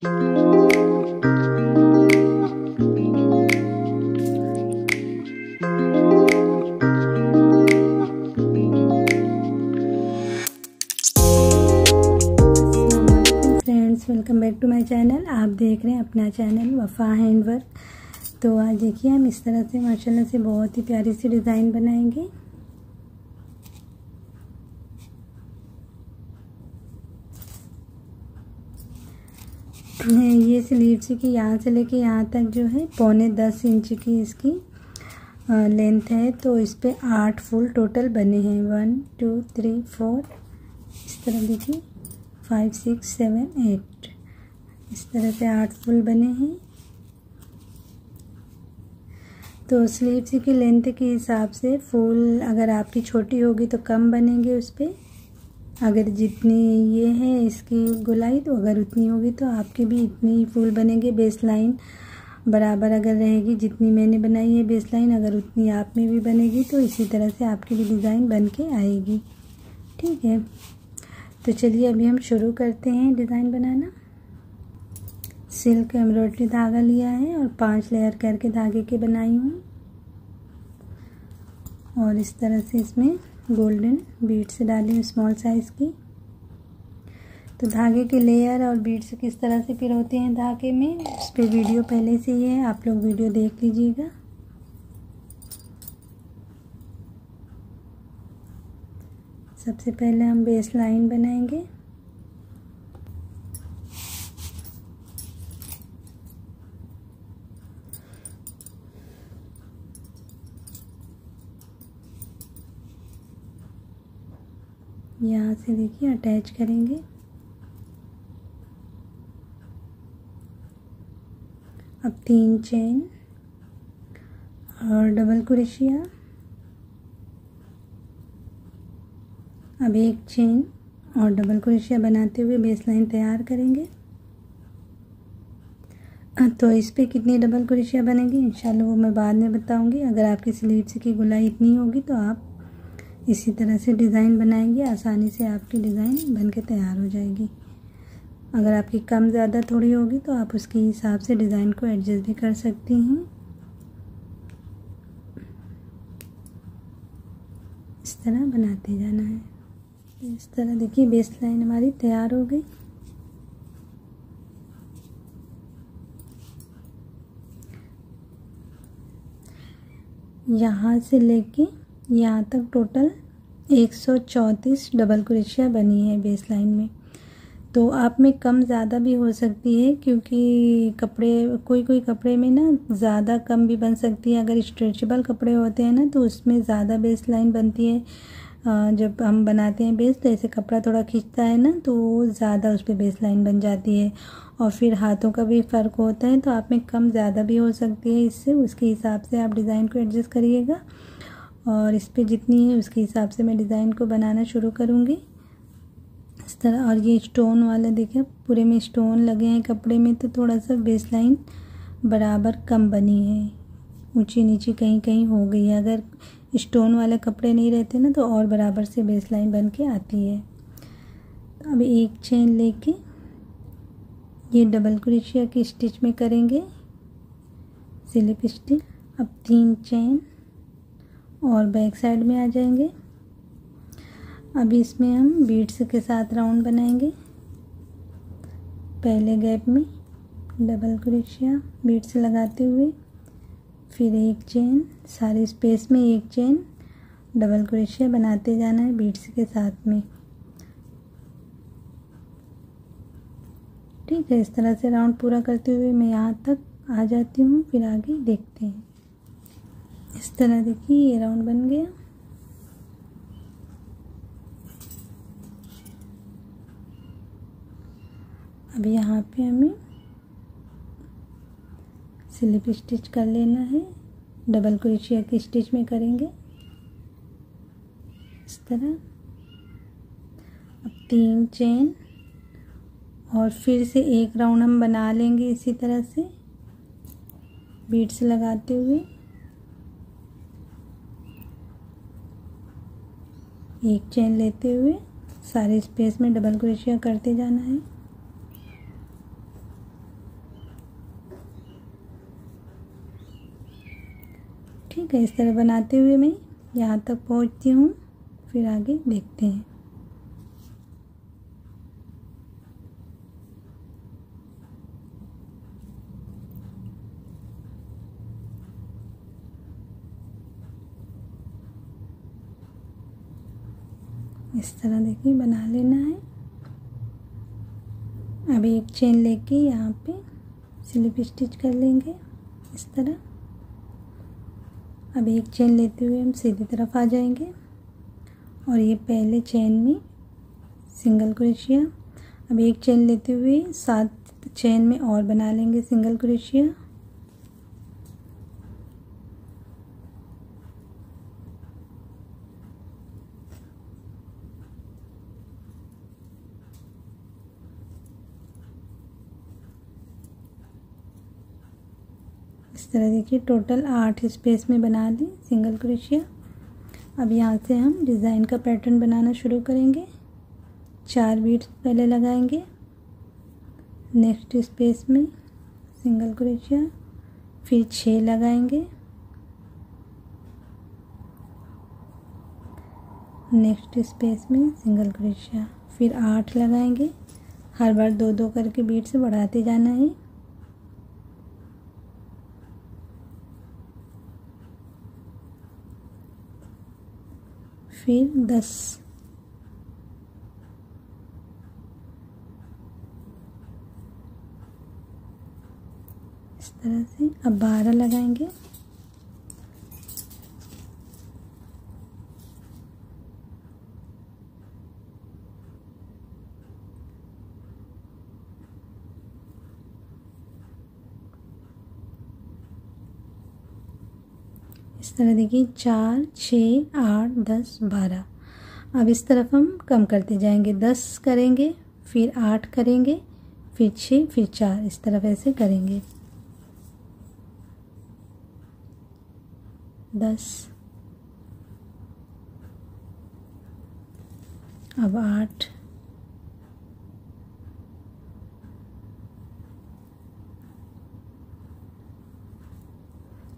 Welcome back to my channel. आप देख रहे हैं अपना चैनल वफ़ा हैंडवर्क। तो आज देखिए हम इस तरह से माशाल्लाह से बहुत ही प्यारी सी डिज़ाइन बनाएंगे। ये स्लीव्स की यहाँ से लेके यहाँ तक जो है 10.25 इंच की इसकी लेंथ है। तो इस पे 8 फुल टोटल बने हैं। 1 2 3 4 इस तरह देखिए 5 6 7 8 इस तरह से 8 फुल बने हैं। तो स्लीव्स की लेंथ के हिसाब से फुल अगर आपकी छोटी होगी तो कम बनेंगे उस पर। अगर जितनी ये है इसकी गोलाई तो अगर उतनी होगी तो आपके भी इतनी ही फुल बनेंगे। बेस लाइन बराबर अगर रहेगी, जितनी मैंने बनाई है बेस लाइन अगर उतनी आप में भी बनेगी तो इसी तरह से आपकी भी डिज़ाइन बन के आएगी। ठीक है, तो चलिए अभी हम शुरू करते हैं डिज़ाइन बनाना। सिल्क एम्ब्रॉयडरी धागा लिया है और 5 लेयर करके धागे के बनाई हूँ और इस तरह से इसमें गोल्डन बीड्स डाली हूँ स्मॉल साइज़ की। तो धागे के लेयर और बीड्स किस तरह से फिर होते हैं धागे में, उस पर वीडियो पहले से ही है, आप लोग वीडियो देख लीजिएगा। सबसे पहले हम बेस लाइन बनाएंगे। यहाँ से देखिए अटैच करेंगे। अब 3 चेन और डबल क्रोशिया। अब 1 चेन और डबल क्रोशिया बनाते हुए बेस लाइन तैयार करेंगे। तो इस पे कितनी डबल क्रोशिया बनेगी इंशाल्लाह वो मैं बाद में बताऊंगी। अगर आपकी स्लीव्स की गोलाई इतनी होगी तो आप इसी तरह से डिज़ाइन बनाएंगे, आसानी से आपकी डिज़ाइन बन के तैयार हो जाएगी। अगर आपकी कम ज़्यादा थोड़ी होगी तो आप उसके हिसाब से डिज़ाइन को एडजस्ट भी कर सकती हैं। इस तरह बनाते जाना है। इस तरह देखिए बेस लाइन हमारी तैयार हो गई। यहाँ से लेके यहाँ तक टोटल 134 डबल क्रोशिया बनी है बेस लाइन में। तो आप में कम ज़्यादा भी हो सकती है क्योंकि कपड़े कोई कपड़े में ना ज़्यादा कम भी बन सकती है। अगर स्ट्रेचेबल कपड़े होते हैं ना तो उसमें ज़्यादा बेस लाइन बनती है। जब हम बनाते हैं बेस तो ऐसे कपड़ा थोड़ा खींचता है ना तो ज़्यादा उस पर बेस लाइन बन जाती है और फिर हाथों का भी फ़र्क होता है। तो आप में कम ज़्यादा भी हो सकती है, इससे उसके हिसाब से आप डिज़ाइन को एडजस्ट करिएगा। और इस पे जितनी है उसके हिसाब से मैं डिज़ाइन को बनाना शुरू करूँगी इस तरह। और ये स्टोन वाला देखिए पूरे में स्टोन लगे हैं कपड़े में तो थोड़ा सा बेस लाइन बराबर कम बनी है, ऊंची नीची कहीं कहीं हो गई है। अगर स्टोन वाले कपड़े नहीं रहते ना तो और बराबर से बेस लाइन बन के आती है। अब 1 चेन लेके ये डबल क्रोशिया की स्टिच में करेंगे स्लिप स्टिच। अब 3 चेन और बैक साइड में आ जाएंगे। अब इसमें हम बीड्स के साथ राउंड बनाएंगे। पहले गैप में डबल क्रोशिया बीड्स लगाते हुए फिर 1 चेन, सारे स्पेस में 1 चेन डबल क्रोशिया बनाते जाना है बीड्स के साथ में। ठीक है, इस तरह से राउंड पूरा करते हुए मैं यहाँ तक आ जाती हूँ, फिर आगे देखते हैं। इस तरह देखिए ये राउंड बन गया। अब यहाँ पे हमें स्लिप स्टिच कर लेना है, डबल क्रोशिया की स्टिच में करेंगे इस तरह। अब 3 चेन और फिर से 1 राउंड हम बना लेंगे इसी तरह से बीड्स लगाते हुए। 1 चेन लेते हुए सारे स्पेस में डबल क्रोशिया करते जाना है। ठीक है, इस तरह बनाते हुए मैं यहाँ तक पहुँचती हूँ, फिर आगे देखते हैं। इस तरह देखिए बना लेना है। अब एक चेन लेके यहाँ पे स्लिप स्टिच कर लेंगे इस तरह। अब एक चेन लेते हुए हम सीधी तरफ आ जाएंगे और ये पहले चेन में सिंगल क्रोशिया। अब एक चेन लेते हुए 7 चेन में और बना लेंगे सिंगल क्रोशिया। इस तरह देखिए टोटल 8 स्पेस में बना ली सिंगल क्रोशिया। अब यहाँ से हम डिज़ाइन का पैटर्न बनाना शुरू करेंगे। 4 बीड्स पहले लगाएंगे, नेक्स्ट स्पेस में सिंगल क्रोशिया, फिर 6 लगाएंगे, नेक्स्ट स्पेस में सिंगल क्रोशिया, फिर 8 लगाएंगे। हर बार 2-2 करके बीड से बढ़ाते जाना है। फिर 10, इस तरह से। अब 12 लगाएंगे, इस तरह देखिए 4, 6, 8, 10, 12। अब इस तरफ हम कम करते जाएंगे, 10 करेंगे, फिर 8 करेंगे, फिर 6, फिर 4, इस तरफ ऐसे करेंगे। 10, अब 8,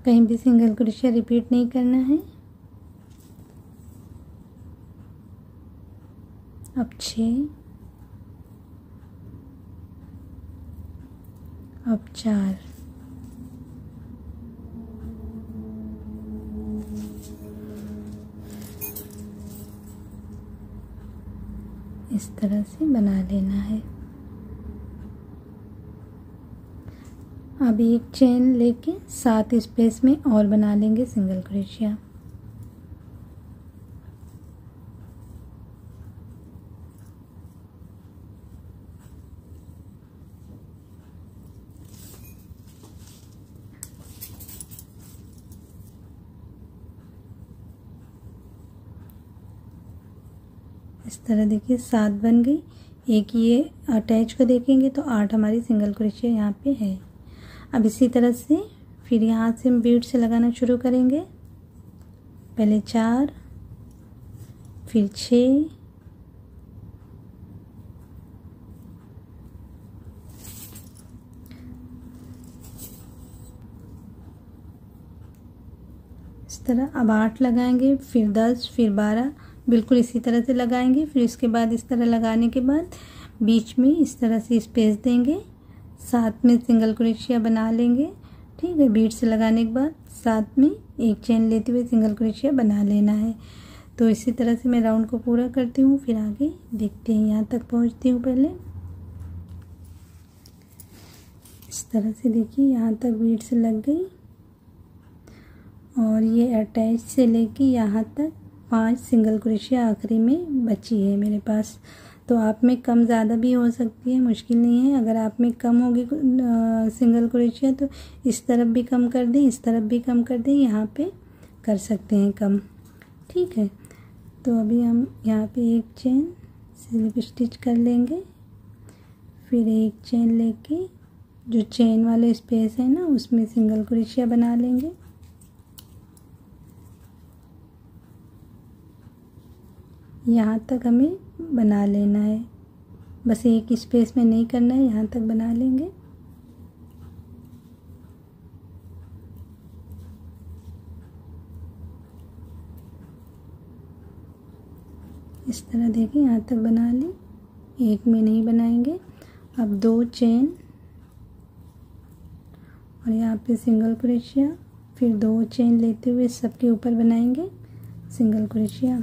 कहीं भी सिंगल क्रोशिया रिपीट नहीं करना है। अब 6, अब 4, इस तरह से बना लेना है। अब एक चेन लेके 7 स्पेस में और बना लेंगे सिंगल क्रोशिया। इस तरह देखिए 7 बन गई। एक ये अटैच को देखेंगे तो 8 हमारी सिंगल क्रोशिया यहाँ पे है। अब इसी तरह से फिर यहाँ से हम बीड से लगाना शुरू करेंगे। पहले 4, फिर 6, इस तरह। अब 8 लगाएंगे, फिर 10, फिर 12, बिल्कुल इसी तरह से लगाएंगे। फिर इसके बाद इस तरह लगाने के बाद बीच में इस तरह से स्पेस देंगे, साथ में सिंगल क्रोशिया बना लेंगे। ठीक है, बीड से लगाने के बाद साथ में एक चेन लेते हुए सिंगल क्रोशिया बना लेना है। तो इसी तरह से मैं राउंड को पूरा करती हूँ, फिर आगे देखते हैं। यहाँ तक पहुँचती हूँ पहले। इस तरह से देखिए यहाँ तक बीड से लग गई और ये अटैच से लेके यहाँ तक 5 सिंगल क्रोशिया आखिरी में बची है मेरे पास। तो आप में कम ज़्यादा भी हो सकती है, मुश्किल नहीं है। अगर आप में कम होगी सिंगल क्रोशिया तो इस तरफ भी कम कर दें, इस तरफ भी कम कर दें, यहाँ पे कर सकते हैं कम। ठीक है, तो अभी हम यहाँ पे एक चेन स्लिप स्टिच कर लेंगे, फिर एक चेन लेके जो चेन वाले स्पेस है ना उसमें सिंगल क्रोशिया बना लेंगे। यहाँ तक हमें बना लेना है, बस एक स्पेस में नहीं करना है, यहाँ तक बना लेंगे। इस तरह देखिए यहाँ तक बना ली, एक में नहीं बनाएंगे। अब 2 चेन और यहाँ पे सिंगल क्रोशिया, फिर 2 चेन लेते हुए सबके ऊपर बनाएंगे सिंगल क्रोशिया।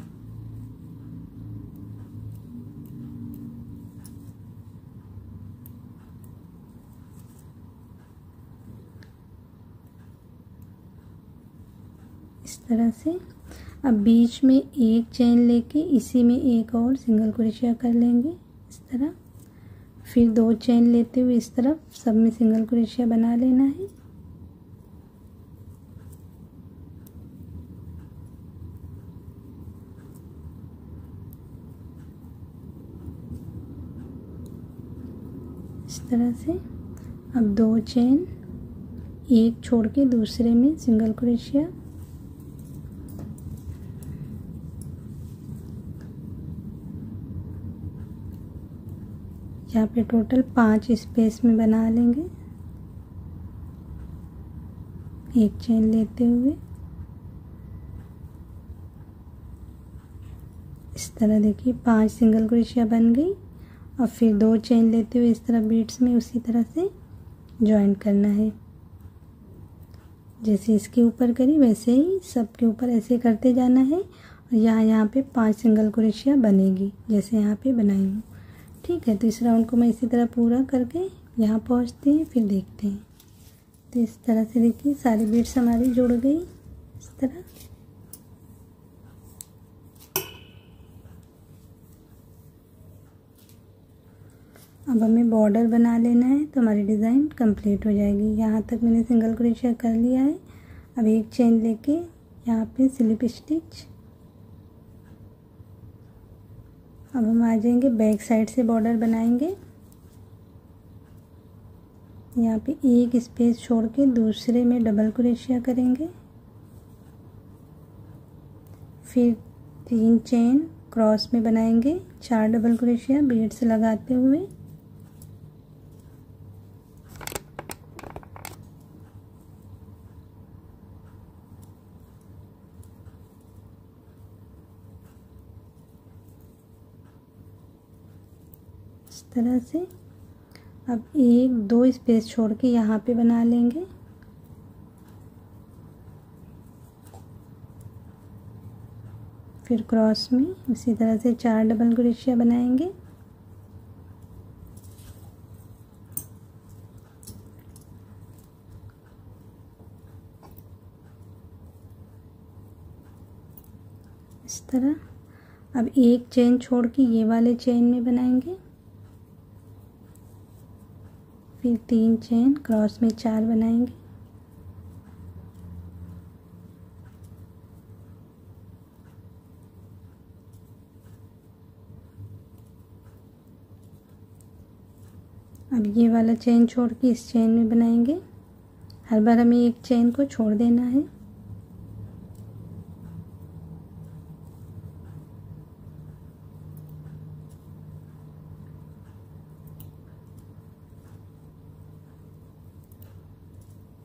इस तरह से। अब बीच में एक चेन लेके इसी में एक और सिंगल क्रोशिया कर लेंगे इस तरह। फिर 2 चेन लेते हुए इस तरफ सब में सिंगल क्रोशिया बना लेना है। इस तरह से। अब 2 चेन, एक छोड़ के दूसरे में सिंगल क्रोशिया। यहाँ पे टोटल 5 स्पेस में बना लेंगे, एक चेन लेते हुए। इस तरह देखिए 5 सिंगल क्रोशिया बन गई। और फिर 2 चेन लेते हुए इस तरह बीड्स में उसी तरह से जॉइन करना है। जैसे इसके ऊपर करी वैसे ही सबके ऊपर ऐसे करते जाना है। और यहाँ पे 5 सिंगल क्रोशिया बनेगी जैसे यहाँ पे बनाई हूँ। ठीक है, तो इस राउंड को मैं इसी तरह पूरा करके यहाँ पहुँचते हैं, फिर देखते हैं। तो इस तरह से देखिए सारी बीड्स हमारी जुड़ गई इस तरह। अब हमें बॉर्डर बना लेना है तो हमारी डिज़ाइन कंप्लीट हो जाएगी। यहाँ तक मैंने सिंगल क्रोशिया कर लिया है। अब एक चेन लेके यहाँ पे स्लिप स्टिच। अब हम आ जाएंगे बैक साइड से बॉर्डर बनाएंगे। यहाँ पे एक स्पेस छोड़ के दूसरे में डबल क्रोशिया करेंगे। फिर 3 चेन क्रॉस में बनाएंगे, 4 डबल क्रोशिया बीड्स लगाते हुए। इस तरह से। अब 1-2 स्पेस छोड़ के यहाँ पे बना लेंगे। फिर क्रॉस में इसी तरह से 4 डबल क्रोशिया बनाएंगे। इस तरह। अब एक चेन छोड़ के ये वाले चेन में बनाएंगे। फिर 3 चेन क्रॉस में 4 बनाएंगे। अब ये वाला चेन छोड़ के इस चेन में बनाएंगे। हर बार हमें एक चेन को छोड़ देना है।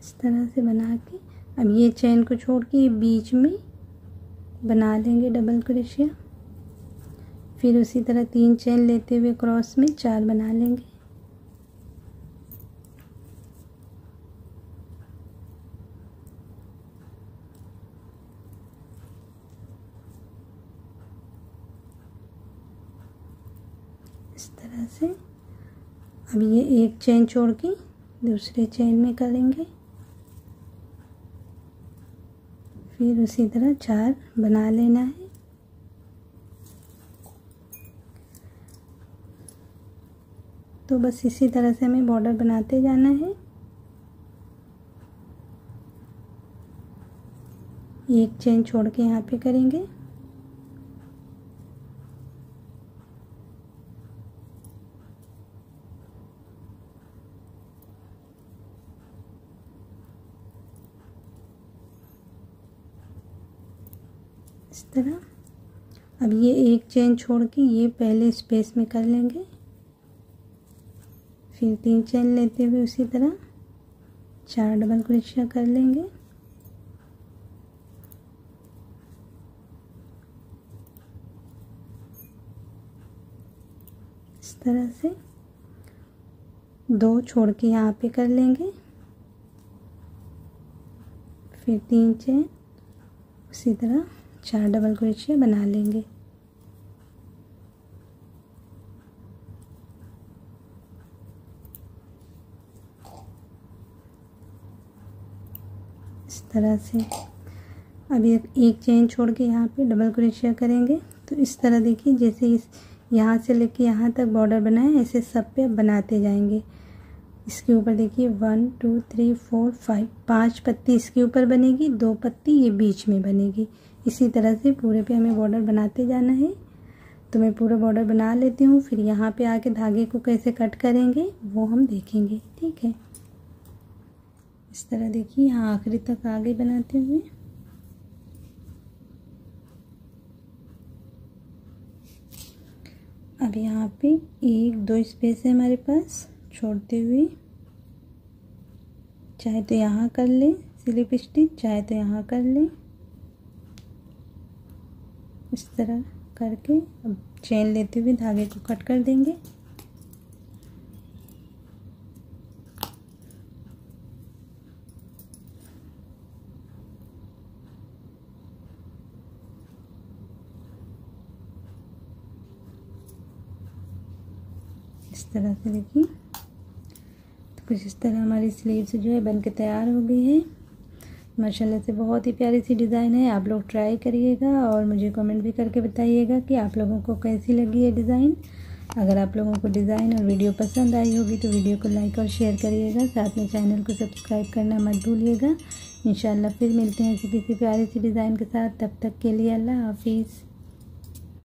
इस तरह से बना के अब ये चेन को छोड़ के बीच में बना लेंगे डबल क्रोशिया। फिर उसी तरह 3 चेन लेते हुए क्रॉस में 4 बना लेंगे। इस तरह से। अब ये एक चेन छोड़ के दूसरे चेन में करेंगे। फिर उसी तरह 4 बना लेना है। तो बस इसी तरह से हमें बॉर्डर बनाते जाना है। एक चेन छोड़ के यहाँ पे करेंगे। इस तरह। अब ये एक चेन छोड़ के ये पहले स्पेस में कर लेंगे। फिर 3 चेन लेते हुए उसी तरह 4 डबल क्रोशिया कर लेंगे। तरह से 2 छोड़ के यहाँ पे कर लेंगे, फिर 3 चेन, उसी तरह 4 डबल क्रोशिया बना लेंगे। इस तरह से अब एक चेन छोड़ के यहाँ पे डबल क्रोशिया करेंगे। तो इस तरह देखिए, जैसे इस यहाँ से लेके यहाँ तक बॉर्डर बनाए, ऐसे सब पे बनाते जाएंगे। इसके ऊपर देखिए 1 2 3 4 5 5 पत्ती इसके ऊपर बनेगी, 2 पत्ती ये बीच में बनेगी। इसी तरह से पूरे पे हमें बॉर्डर बनाते जाना है। तो मैं पूरा बॉर्डर बना लेती हूँ, फिर यहाँ पे आके धागे को कैसे कट करेंगे वो हम देखेंगे, ठीक है। इस तरह देखिए, यहाँ आखिरी तक आगे बनाते हुए अब यहाँ पे 1 2 स्पेस है हमारे पास, छोड़ते हुए चाहे तो यहाँ कर लें स्लिप स्टिच, चाहे तो यहाँ कर लें। इस तरह करके अब चेन लेते हुए धागे को कट कर देंगे। इस तरह से देखिए, तो कुछ इस तरह हमारी स्लीव्स जो है बन के तैयार हो गई है। माशाल्लाह से बहुत ही प्यारी सी डिज़ाइन है। आप लोग ट्राई करिएगा और मुझे कमेंट भी करके बताइएगा कि आप लोगों को कैसी लगी है डिज़ाइन। अगर आप लोगों को डिज़ाइन और वीडियो पसंद आई होगी तो वीडियो को लाइक और शेयर करिएगा, साथ में चैनल को सब्सक्राइब करना मत भूलिएगा। इंशाल्लाह फिर मिलते हैं ऐसी किसी प्यारी सी डिज़ाइन के साथ। तब तक के लिए अल्लाह हाफिज़।